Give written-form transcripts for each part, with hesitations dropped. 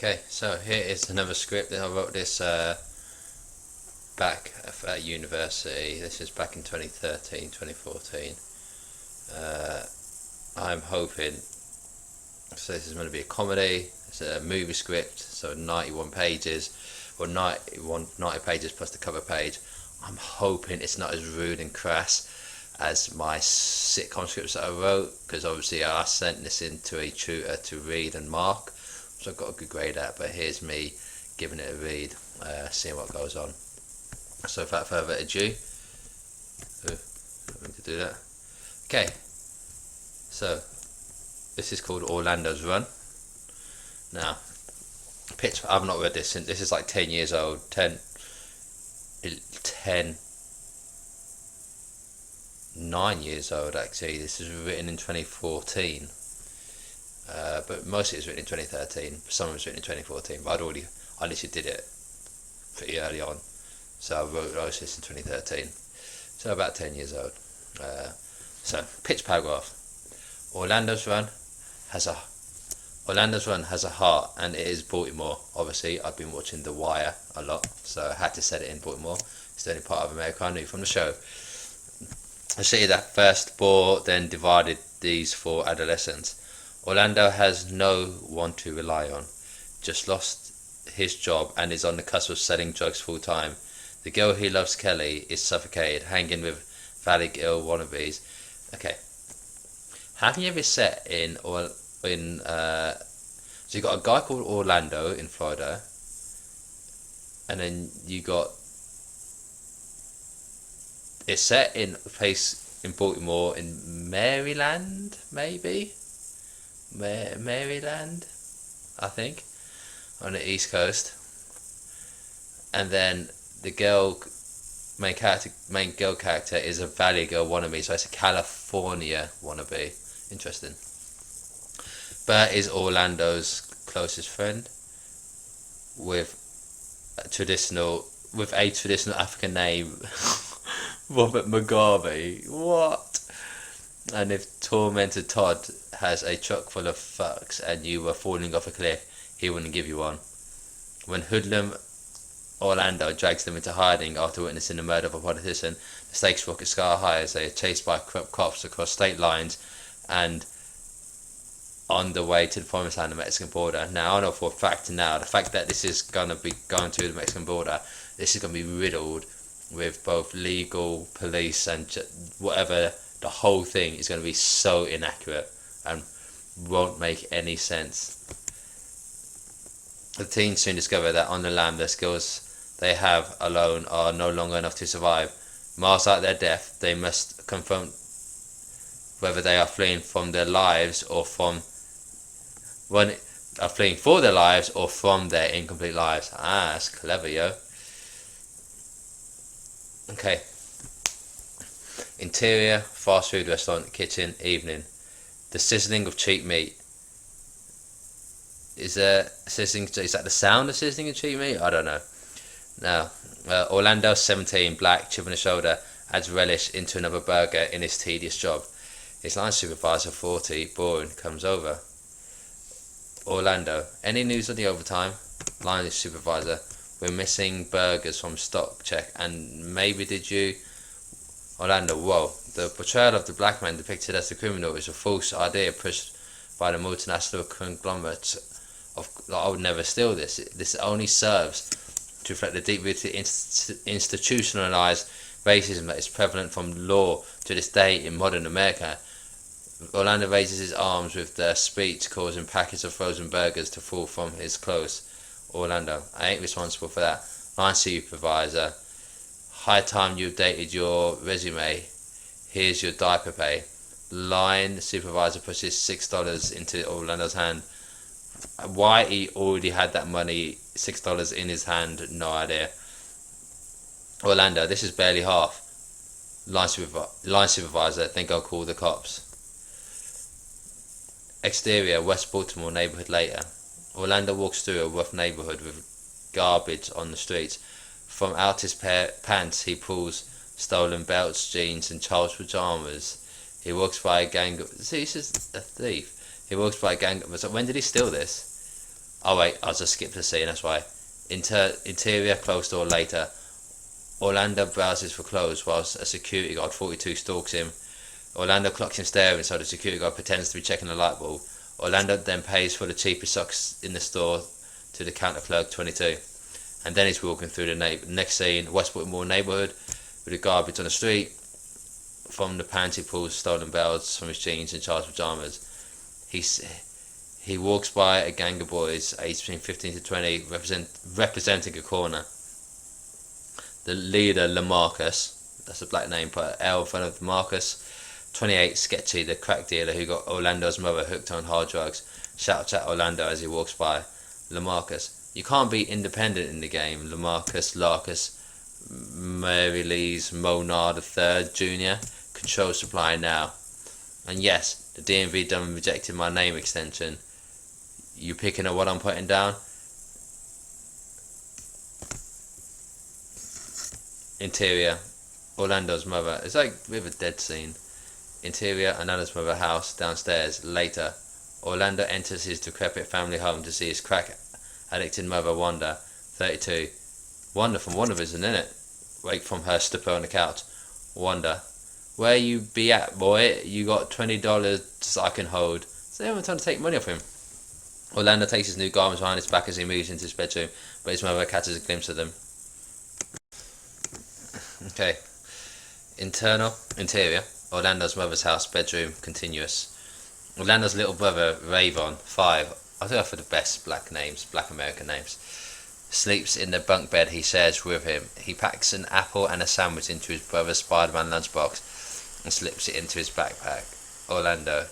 Okay, so here is another script. I wrote this back at university. This is back in 2013, 2014. I'm hoping, so this is going to be a comedy. It's a movie script, so 91 pages, or 90 pages plus the cover page. I'm hoping it's not as rude and crass as my sitcom scripts that I wrote, because obviously I sent this in to a tutor to read and mark, so I got a good grade at. But here's me giving it a read, seeing what goes on. So without further ado, I'm going to do that. Okay, so this is called Orlando's Run. Now, I've not read this since, this is like 10 years old, 9 years old actually. This was written in 2014, but mostly it was written in 2013. Some of it was written in 2014, but I literally did it pretty early on, so I wrote this in 2013, so about 10 years old. So pitch paragraph. Orlando's Run has a heart, and it is Baltimore. Obviously I've been watching The Wire a lot, so I had to set it in Baltimore. It's the only part of America I knew from the show. A city that first bore, then divided these four adolescents. Orlando has no one to rely on, just lost his job and is on the cusp of selling drugs full time. The girl he loves, Kelly, is suffocated, hanging with Valley Girl wannabes. Okay, how can you have it set in so you got a guy called Orlando in Florida, and then you got it's set in a place in Baltimore, in Maryland, maybe? Maryland, I think, on the East Coast. And then the main girl character is a Valley Girl wannabe, so it's a California wannabe. Interesting. Bert is Orlando's closest friend, with a traditional African name. Robert Mugabe. What? And if tormented Todd has a truck full of fucks and you were falling off a cliff, he wouldn't give you one. When hoodlum Orlando drags them into hiding after witnessing the murder of a politician, the stakes rocket sky high as they are chased by corrupt cops across state lines and on the way to the promised land, the Mexican border. Now I know for a fact now, the fact that this is going to be going to the Mexican border, this is going to be riddled with both legal, police and whatever. The whole thing is going to be so inaccurate and won't make any sense. The teens soon discover that on the land the skills they have alone are no longer enough to survive. Miles out their death, they must confront whether they are fleeing from their lives or from fleeing for their lives or from their incomplete lives. Ah, that's clever, yo. Okay. Interior, fast food restaurant, kitchen, evening. The sizzling of cheap meat. Is that the sound of sizzling of cheap meat? I don't know. Now, Orlando, 17, black, chip on the shoulder, adds relish into another burger in his tedious job. His line supervisor, 40, boring, comes over. Orlando, any news on the overtime? Line supervisor, we're missing burgers from stock check, and maybe did you? Orlando, whoa, the portrayal of the black man depicted as the criminal is a false idea pushed by the multinational conglomerates I would never steal this. This only serves to reflect the deep-rooted institutionalized racism that is prevalent from law to this day in modern America. Orlando raises his arms with the speech, causing packets of frozen burgers to fall from his clothes. Orlando, I ain't responsible for that. Line supervisor, high time you updated your resume. Here's your diaper pay. Line supervisor pushes $6 into Orlando's hand. Why he already had that money, $6 in his hand, no idea. Orlando, this is barely half. Line supervisor, then go call the cops. Exterior, West Baltimore neighborhood later. Orlando walks through a rough neighborhood with garbage on the streets. From out his pants he pulls stolen belts, jeans and child's pajamas. He walks by a gang of... See, he's just a thief. He walks by a gang of... So when did he steal this? Oh wait, I'll just skip the scene, that's why. Interior, closed door later. Orlando browses for clothes whilst a security guard, 42, stalks him. Orlando clocks him staring, so the security guard pretends to be checking the light bulb. Orlando then pays for the cheapest socks in the store to the counter clerk, 22. And then he's walking through the next scene, West Baltimore neighborhood, with the garbage on the street. From the pants he pulls stolen belts from his jeans and child's pajamas. He walks by a gang of boys aged between 15 to 20 representing a corner. The leader, Lamarcus, that's a black name, put an L in front of Marcus, 28, sketchy, the crack dealer who got Orlando's mother hooked on hard drugs, shouts at Orlando as he walks by. Lamarcus, you can't be independent in the game. Lamarcus, Larcus, Mary Lee's Monard III Jr. Control supply now. And yes, the DMV done rejected my name extension. You picking up what I'm putting down? Interior, Orlando's mother. It's like a bit of a dead scene. Interior, Orlando's mother house, downstairs. Later, Orlando enters his decrepit family home to see his crack addicted mother, Wanda, 32. Wanda from Wonder Vision, innit? Wake from her stupor on the couch. Wanda, where you be at, boy? You got $20 I can hold. So everyone's trying to take money off him. Orlando takes his new garments behind his back as he moves into his bedroom, but his mother catches a glimpse of them. Okay. Interior, Orlando's mother's house, bedroom, continuous. Orlando's little brother, Rayvon, 5. I think for the best black American names. Sleeps in the bunk bed he shares with him. He packs an apple and a sandwich into his brother's Spider-Man lunchbox and slips it into his backpack. Orlando,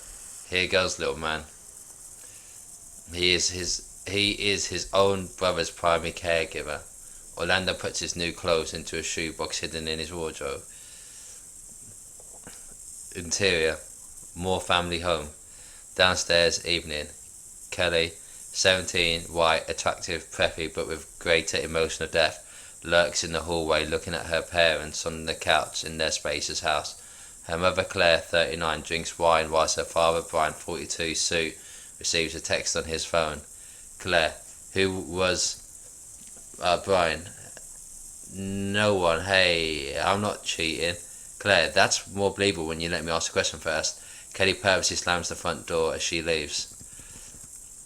here goes, little man. He is his own brother's primary caregiver. Orlando puts his new clothes into a shoebox hidden in his wardrobe. Interior, more family home. Downstairs, evening. Kelly, 17, white, attractive, preppy, but with greater emotional depth, lurks in the hallway looking at her parents on the couch in their spacious house. Her mother, Claire, 39, drinks wine whilst her father, Brian, 42, suit, receives a text on his phone. Claire, who was Brian? No one. Hey, I'm not cheating. Claire, that's more believable when you let me ask the question first. Kelly purposely slams the front door as she leaves.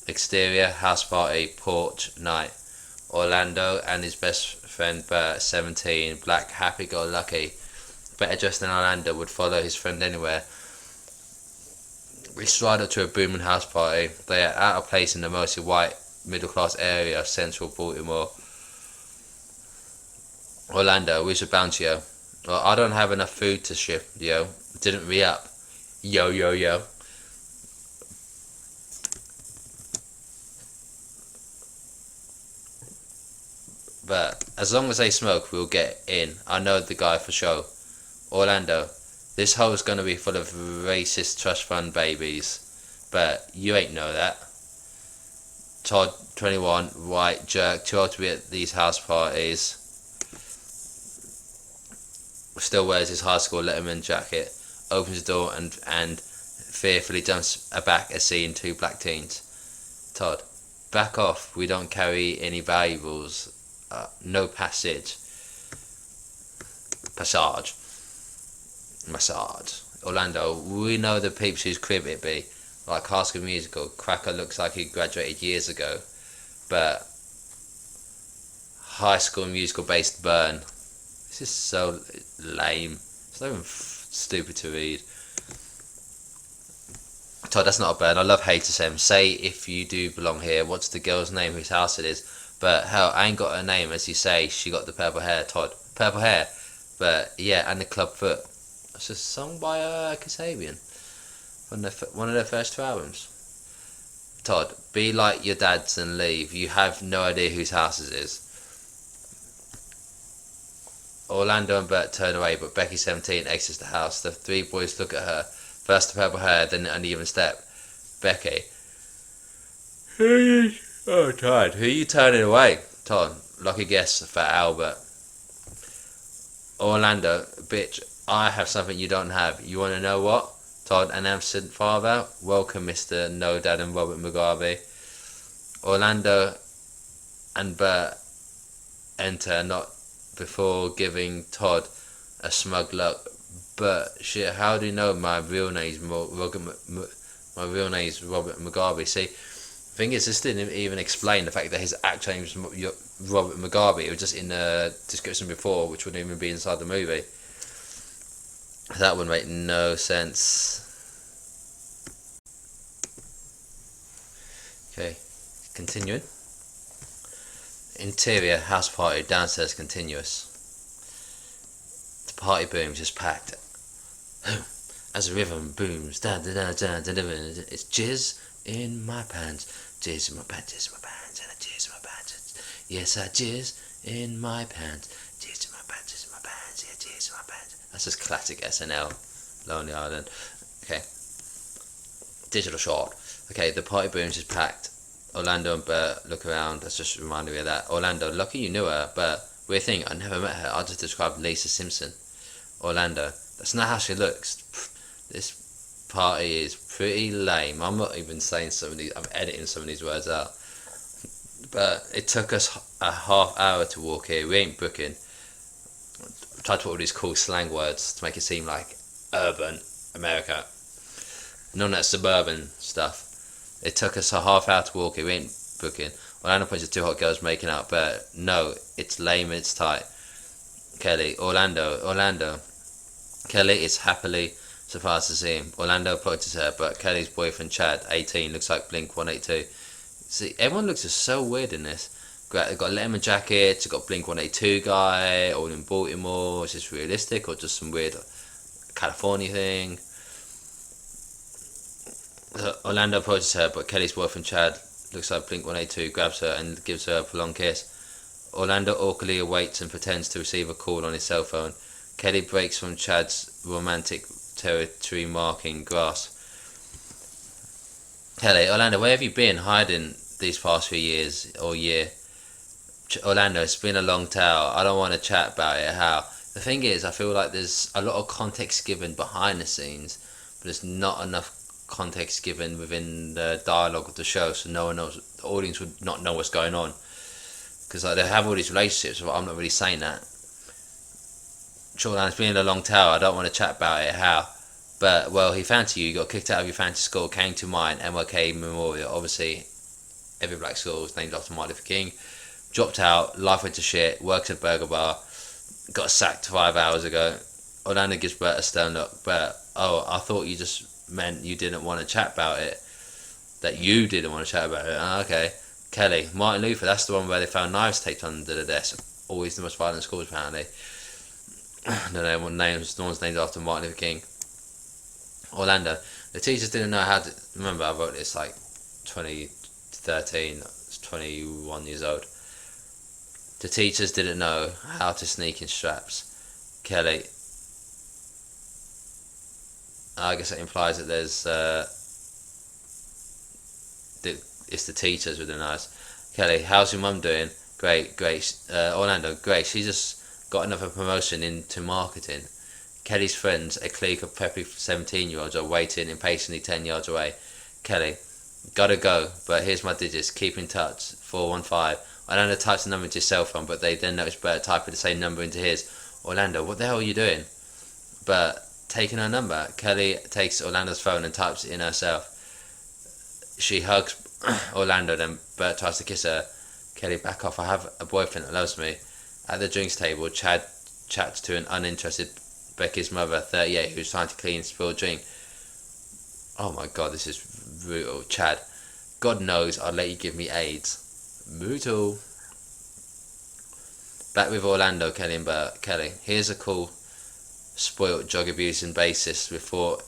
Exterior, house party, porch, night. Orlando and his best friend Bert, 17, black, happy-go-lucky. Better dressed than Orlando, would follow his friend anywhere. We stride up to a booming house party. They are out of place in the mostly white, middle-class area of central Baltimore. Orlando, where's your bounty, yo? Well, I don't have enough food to ship, yo. Didn't re-up. Yo, yo, yo. But as long as they smoke, we'll get in. I know the guy for sure. Orlando, this hole's gonna be full of racist trust fund babies. But you ain't know that. Todd, 21, white, jerk, too old to be at these house parties. Still wears his high school letterman jacket. Opens the door and fearfully jumps aback as seeing 2 black teens. Todd, back off. We don't carry any valuables. No passage. Massage. Orlando, we know the peeps whose crib it be. Like High School Musical. Cracker looks like he graduated years ago. But High School Musical based burn. This is so lame. It's not even stupid to read. Todd, that's not a burn. I love Hater-Sem. Say if you do belong here. What's the girl's name whose house it is? But hell, I ain't got her name, as you say. She got the purple hair, Todd. Purple hair. But yeah, and the club foot. It's a song by Kasabian. One of their first 2 albums. Todd, be like your dads and leave. You have no idea whose house it is. Orlando and Bert turn away, but Becky, 17, exits the house. The 3 boys look at her. First the purple hair, then the uneven step. Becky. Oh, Todd, who are you turning away? Todd, lucky guess for Albert. Orlando, bitch, I have something you don't have. You want to know what? Todd, an absent father? Welcome, Mr. No Dad and Robert Mugabe. Orlando and Bert enter, not before giving Todd a smug look. But shit, how do you know my real name's Robert Mugabe? See, the thing is, this didn't even explain the fact that his actual name is Robert Mugabe. It was just in the description before, which wouldn't even be inside the movie. That would make no sense. Okay, continuing. Interior house party, downstairs continuous. The party booms is packed. As the rhythm booms, da da da da da da, it's jizz in my pants, jizz in my pants, jizz in my pants, and I jizz in my pants. Yes, I jizz in my pants, jizz in my pants, jizz in my pants, yeah, jizz in my pants. That's just classic SNL, Lonely Island. Okay. Digital short. Okay, the party booms is packed. Orlando and Bert look around. That's just reminded me of that. Orlando, lucky you knew her, but weird thing, I never met her. I just described Lisa Simpson. Orlando, that's not how she looks. This party is pretty lame. I'm not even saying some of these. I'm editing some of these words out. But it took us a half hour to walk here. We ain't booking. I tried to put all these cool slang words to make it seem like urban America. None of that suburban stuff. It took us a half hour to walk here. We ain't booking. Orlando points to two hot girls making out, but no, it's lame and it's tight. Kelly, Orlando. Kelly is happily surprised to see him. Orlando approaches her, but Kelly's boyfriend Chad, 18, looks like Blink 182. See, everyone looks just so weird in this. They've got Letterman jackets, they've got Blink 182 guy, all in Baltimore. Is this realistic or just some weird California thing? Orlando approaches her, but Kelly's boyfriend Chad looks like Blink 182, grabs her and gives her a prolonged kiss. Orlando awkwardly awaits and pretends to receive a call on his cell phone. Kelly breaks from Chad's romantic territory marking grasp. Kelly, Orlando, where have you been hiding these past few years or year? Orlando, it's been a long tale. I don't want to chat about it. How? The thing is, I feel like there's a lot of context given behind the scenes, but there's not enough context given within the dialogue of the show, so no one knows. The audience would not know what's going on because like, they have all these relationships, but I'm not really saying that. Shortline, it's been a long tale. I don't want to chat about it. How? But well, he fancied you. You got kicked out of your fantasy school. Came to mine. MLK Memorial. Obviously, every black school is named after Martin Luther King. Dropped out. Life went to shit. Works at Burger Bar. Got sacked 5 hours ago. Orlando gives Bert a stern look. Bert, oh, I thought you just meant you didn't want to chat about it. That you didn't want to chat about it. Oh, okay. Kelly, Martin Luther. That's the one where they found knives taped under the desk. Always the most violent schools apparently. No one's named after Martin Luther King. Orlando, the teachers didn't know how to. Remember, I wrote this like 2013. I was 21 years old. The teachers didn't know how to sneak in straps. Kelly, I guess it implies that there's it's the teachers with the knives. Kelly, how's your mum doing? Great. Orlando, great. She just got another promotion into marketing. Kelly's friends, a clique of preppy 17-year-olds, are waiting impatiently 10 yards away. Kelly, gotta go, but here's my digits. Keep in touch. 415. Orlando types the number into his cell phone, but they then notice Bert typing the same number into his. Orlando, what the hell are you doing? Bert, taking her number. Kelly takes Orlando's phone and types it in herself. She hugs Orlando, then Bert tries to kiss her. Kelly, back off. I have a boyfriend that loves me. At the drinks table, Chad chats to an uninterested Becky's mother, 38, who's trying to clean spilled drink. Oh my god, this is brutal. Chad, God knows I'd let you give me AIDS. Brutal. Back with Orlando, Kelly and Bert. Kelly, here's a cool spoiled drug abusing bassist with four.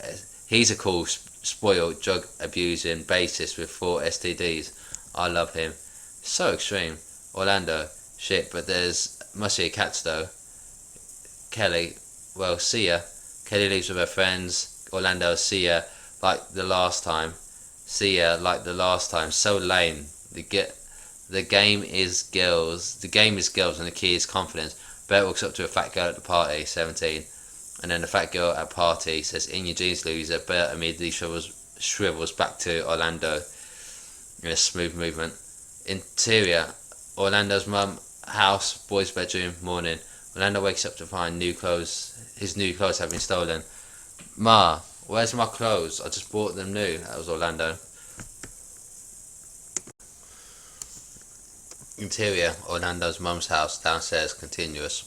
He's a cool spoiled drug abusing bassist with 4 STDs. I love him. So extreme. Orlando, shit, but there's must be a catch though. Kelly, well, see ya. Kelly leaves with her friends. Orlando, see ya. Like the last time. See ya. Like the last time. So lame. The game is girls. The game is girls, and the key is confidence. Bert walks up to a fat girl at the party, 17, and then the fat girl at party says, "In your jeans, loser." Bert immediately shrivels back to Orlando in a smooth movement. Interior, Orlando's mum, house, boy's bedroom, morning. Orlando wakes up to find his new clothes have been stolen. Ma, where's my clothes? I just bought them new. That was Orlando. Interior, Orlando's mum's house, downstairs, continuous.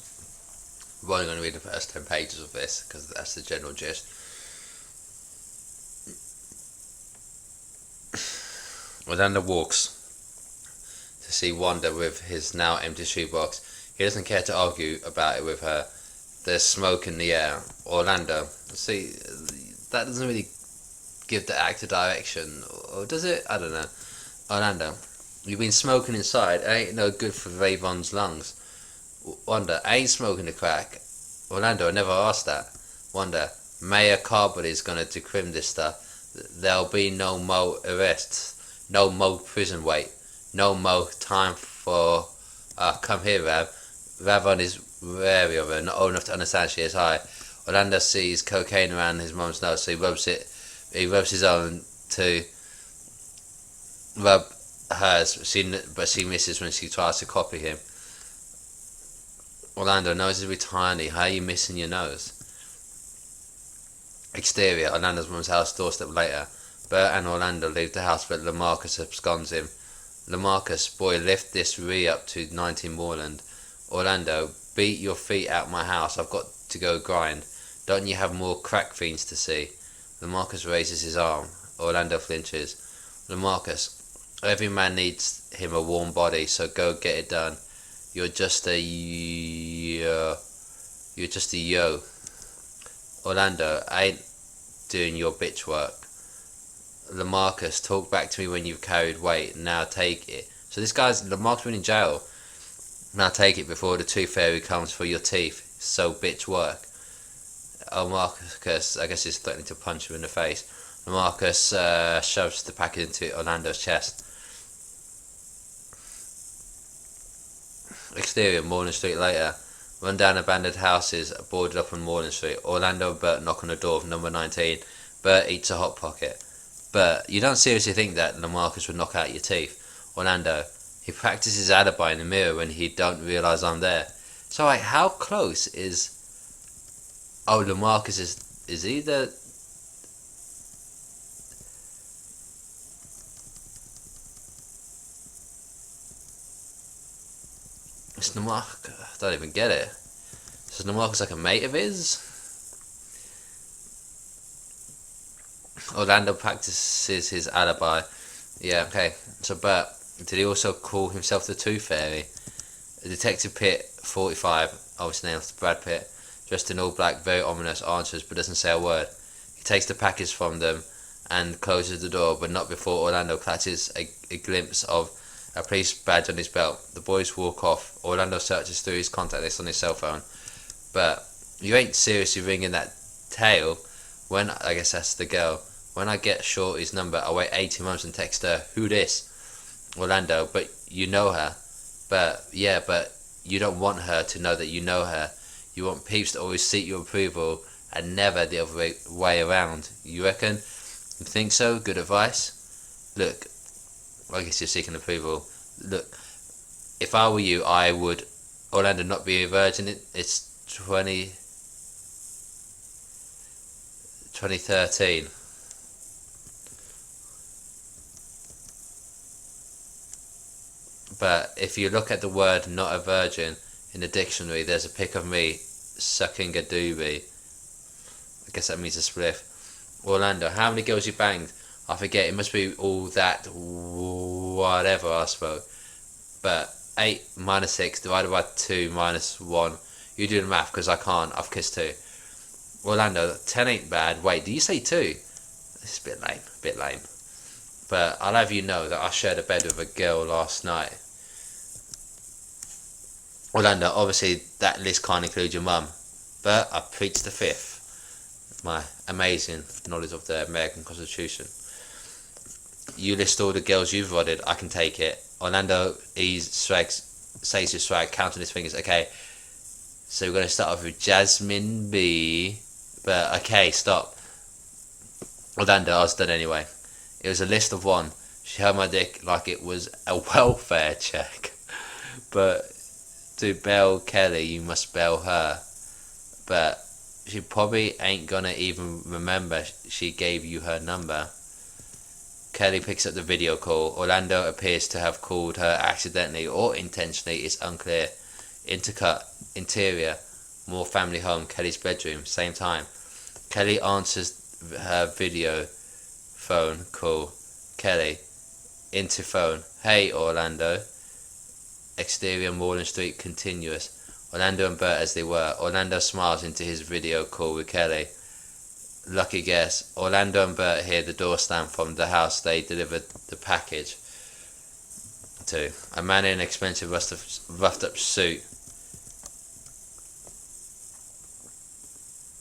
We're only going to read the first 10 pages of this because that's the general gist. Orlando walks to see Wanda with his now empty shoebox. He doesn't care to argue about it with her. There's smoke in the air. Orlando. See, that doesn't really give the actor direction, or does it? I don't know. Orlando. You've been smoking inside. It ain't no good for Rayvon's lungs. Wanda. I ain't smoking the crack. Orlando. I never asked that. Wanda. Mayor Carbody's gonna decrim this stuff. There'll be no more arrests. No more prison wait. No more time for... come here, Rav. Ravon is wary of her, not old enough to understand she is high. Orlando sees cocaine around his mum's nose, so he rubs his own to rub hers, but she misses when she tries to copy him. Orlando, nose is tiny. How are you missing your nose? Exterior, Orlando's mum's house, doorstep later. Bert and Orlando leave the house, but Lamarcus absconds him. Lamarcus, boy, lift this up to 19 Moreland. Orlando, beat your feet out my house. I've got to go grind. Don't you have more crack fiends to see? Lamarcus raises his arm. Orlando flinches. Lamarcus, every man needs him a warm body, so go get it done. You're just a yo. Orlando, I ain't doing your bitch work. Lamarcus, talk back to me when you've carried weight. Now take it. So this guy's Lamarcus been in jail. Now take it before the tooth fairy comes for your teeth. So bitch work. Lamarcus, I guess he's threatening to punch him in the face. Lamarcus shoves the package into Orlando's chest. Exterior, Moreland Street later. Run down abandoned houses boarded up on Moreland Street. Orlando and Bert knock on the door of number 19. Bert eats a Hot Pocket. But you don't seriously think that Lamarcus would knock out your teeth. Orlando, he practices alibi in the mirror when he don't realise I'm there. So like, how close is... Oh, Lamarcus is he the... It's Lamarcus, I don't even get it. So Lamarcus like a mate of his? Orlando practices his alibi. Yeah, okay. So Bert, did he also call himself the Tooth Fairy? Detective Pitt, 45, obviously named after Brad Pitt, dressed in all black, very ominous, answers but doesn't say a word. He takes the package from them and closes the door, but not before Orlando catches a glimpse of a police badge on his belt. The boys walk off. Orlando searches through his contact list on his cell phone. But you ain't seriously ringing that tail. When, I guess that's the girl. When I get Shorty's number, I'll wait 18 months and text her, who this? Orlando, but you know her. But you don't want her to know that you know her. You want peeps to always seek your approval and never the other way around. You reckon? You think so? Good advice? Look, I guess you're seeking approval. Look, if I were you, I would... Orlando, not be a virgin. It's 2013. But if you look at the word not a virgin in the dictionary, there's a pic of me sucking a doobie. I guess that means a spliff. Orlando, how many girls you banged? I forget, it must be all that whatever I spoke. But 8 minus 6 divided by 2 minus 1. You do the math because I can't. I've kissed 2. Orlando, 10 ain't bad. Wait, did you say 2? This is a bit lame. But I'll have you know that I shared a bed with a girl last night. Orlando, obviously that list can't include your mum. But I preached the 5th. My amazing knowledge of the American Constitution. You list all the girls you've rodded, I can take it. Orlando, says his swag, counting his fingers. Okay, so we're going to start off with Jasmine B. But, okay, stop. Orlando, I was done anyway. It was a list of 1. She held my dick like it was a welfare check. But to bail Kelly, you must bail her. But she probably ain't gonna even remember she gave you her number. Kelly picks up the video call. Orlando appears to have called her accidentally or intentionally. It's unclear. Intercut. Interior. More family home. Kelly's bedroom. Same time. Kelly answers her video phone call. Kelly. Into phone. Hey, Orlando. Exterior. Moreland Street. Continuous. Orlando and Bert as they were. Orlando smiles into his video call with Kelly. Lucky guess. Orlando and Bert hear the door slam from the house they delivered the package to. A man in an expensive roughed up suit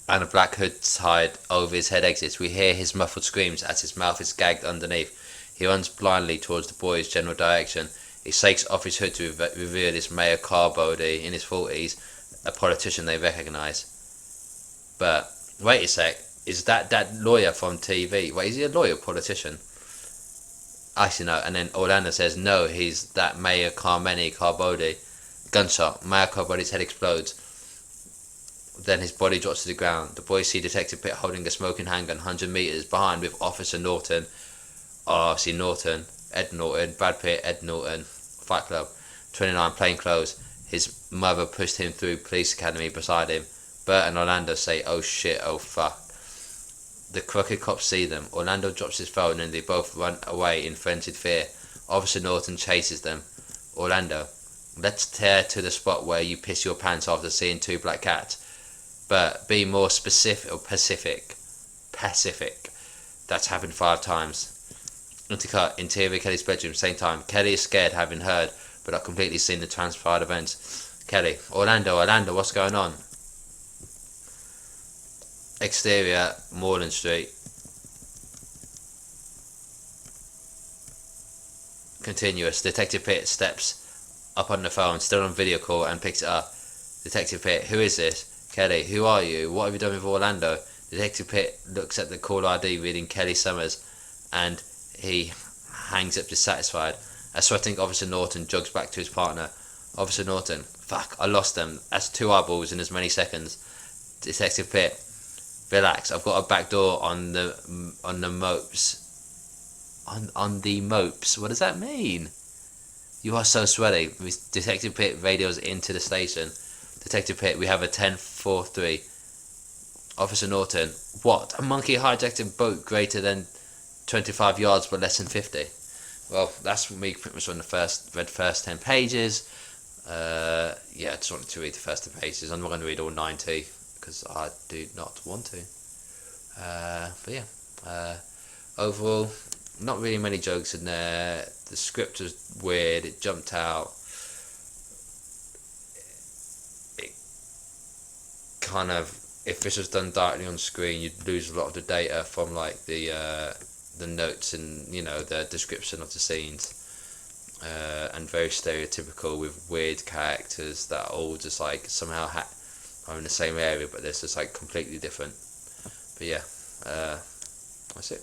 and a black hood tied over his head exits. We hear his muffled screams as his mouth is gagged underneath. He runs blindly towards the boys' general direction. He shakes off his hood to reveal this Mayor Carbody in his 40s, a politician they recognise. But wait a sec. Is that lawyer from TV? Wait, is he a lawyer, politician? Actually, no. And then Orlando says, no, he's that Mayor Carbody. Gunshot. Mayor Carbody's head explodes. Then his body drops to the ground. The boys see Detective Pitt holding a smoking handgun 100 metres behind with Officer Norton. Obviously Norton. Ed Norton. Brad Pitt. Ed Norton. Fight Club. 29 plain clothes. His mother pushed him through police academy beside him. Bert and Orlando say, oh shit, oh fuck. The crooked cops see them. Orlando drops his phone and they both run away in frenzied fear. Officer Norton chases them. Orlando, let's tear to the spot where you piss your pants after seeing two black cats. But be more specific or Pacific. That's happened 5 times. Intercut. Interior Kelly's bedroom. Same time. Kelly is scared, having heard, but not completely seen the transpired events. Kelly. Orlando, what's going on? Exterior, Moreland Street. Continuous. Detective Pitt steps up on the phone, still on video call, and picks it up. Detective Pitt, who is this? Kelly, who are you? What have you done with Orlando? Detective Pitt looks at the call ID reading Kelly Summers, and he hangs up dissatisfied. A sweating Officer Norton jogs back to his partner. Officer Norton, fuck, I lost them. That's 2 eyeballs in as many seconds. Detective Pitt, relax, I've got a back door on the mopes. On the mopes? What does that mean? You are so sweaty. Detective Pitt radios into the station. Detective Pitt, we have a 10-4-3. Officer Norton, what? A monkey hijacked a boat greater than 25 yards but less than 50. Well, that's me pretty much on the first 10 pages. Yeah, I just wanted to read the first 10 pages. I'm not going to read all 90. Because I do not want to. But yeah, overall, not really many jokes in there. The script was weird. It jumped out. It kind of, if this was done directly on screen, you'd lose a lot of the data from like the notes and the description of the scenes. And very stereotypical with weird characters that are all just like somehow are in the same area, but they're just like completely different. But yeah, that's it.